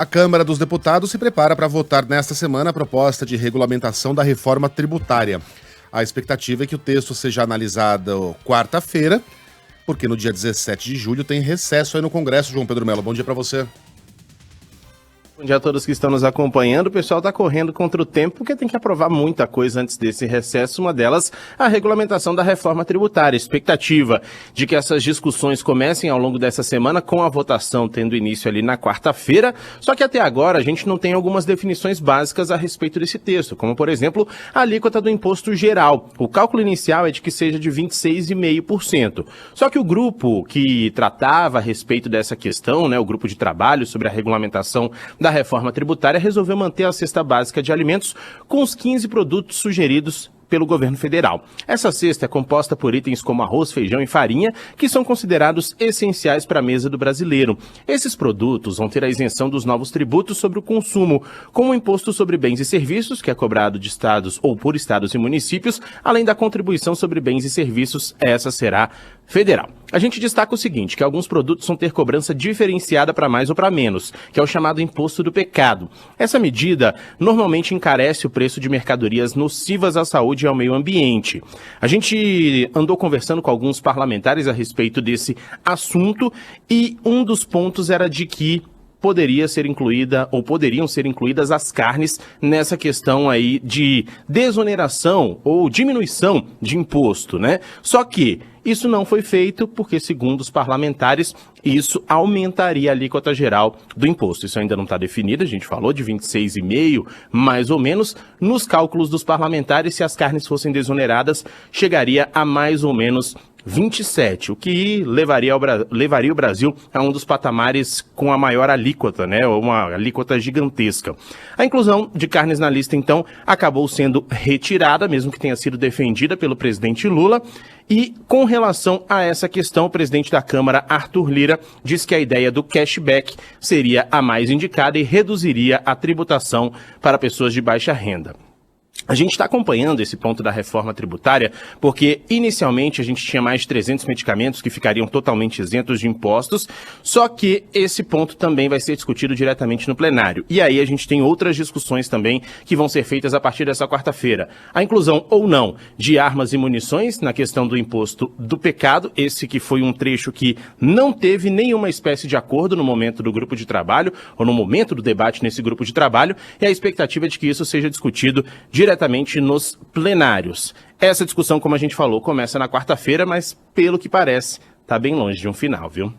A Câmara dos Deputados se prepara para votar nesta semana a proposta de regulamentação da reforma tributária. A expectativa é que o texto seja analisado quarta-feira, porque no dia 17 de julho tem recesso aí no Congresso. João Pedro Mello, bom dia para você. Bom dia a todos que estão nos acompanhando. O pessoal está correndo contra o tempo porque tem que aprovar muita coisa antes desse recesso. Uma delas, a regulamentação da reforma tributária. Expectativa de que essas discussões comecem ao longo dessa semana, com a votação tendo início ali na quarta-feira. Só que até agora a gente não tem algumas definições básicas a respeito desse texto, como por exemplo, a alíquota do imposto geral. O cálculo inicial é de que seja de 26,5%. Só que o grupo que tratava a respeito dessa questão, o grupo de trabalho sobre a regulamentação da reforma tributária, resolveu manter a cesta básica de alimentos com os 15 produtos sugeridos pelo governo federal. Essa cesta é composta por itens como arroz, feijão e farinha, que são considerados essenciais para a mesa do brasileiro. Esses produtos vão ter a isenção dos novos tributos sobre o consumo, como o imposto sobre bens e serviços, que é cobrado de estados ou por estados e municípios, além da contribuição sobre bens e serviços, essa será federal. A gente destaca o seguinte, que alguns produtos vão ter cobrança diferenciada para mais ou para menos, que é o chamado imposto do pecado. Essa medida normalmente encarece o preço de mercadorias nocivas à saúde e ao meio ambiente. A gente andou conversando com alguns parlamentares a respeito desse assunto e um dos pontos era de que poderia ser incluída ou poderiam ser incluídas as carnes nessa questão aí de desoneração ou diminuição de imposto, Só que isso não foi feito porque, segundo os parlamentares, isso aumentaria a alíquota geral do imposto. Isso ainda não está definido, a gente falou de 26,5%, mais ou menos. Nos cálculos dos parlamentares, se as carnes fossem desoneradas, chegaria a mais ou menos 27%, o que levaria o Brasil a um dos patamares com a maior alíquota, uma alíquota gigantesca. A inclusão de carnes na lista, então, acabou sendo retirada, mesmo que tenha sido defendida pelo presidente Lula. E, com relação a essa questão, o presidente da Câmara, Arthur Lira, diz que a ideia do cashback seria a mais indicada e reduziria a tributação para pessoas de baixa renda. A gente está acompanhando esse ponto da reforma tributária porque, inicialmente, a gente tinha mais de 300 medicamentos que ficariam totalmente isentos de impostos, só que esse ponto também vai ser discutido diretamente no plenário. E aí a gente tem outras discussões também que vão ser feitas a partir dessa quarta-feira. A inclusão ou não de armas e munições na questão do imposto do pecado, esse que foi um trecho que não teve nenhuma espécie de acordo no momento do grupo de trabalho, ou no momento do debate nesse grupo de trabalho, e a expectativa é de que isso seja discutido diretamente nos plenários. Essa discussão, como a gente falou, começa na quarta-feira, mas pelo que parece, está bem longe de um final, viu?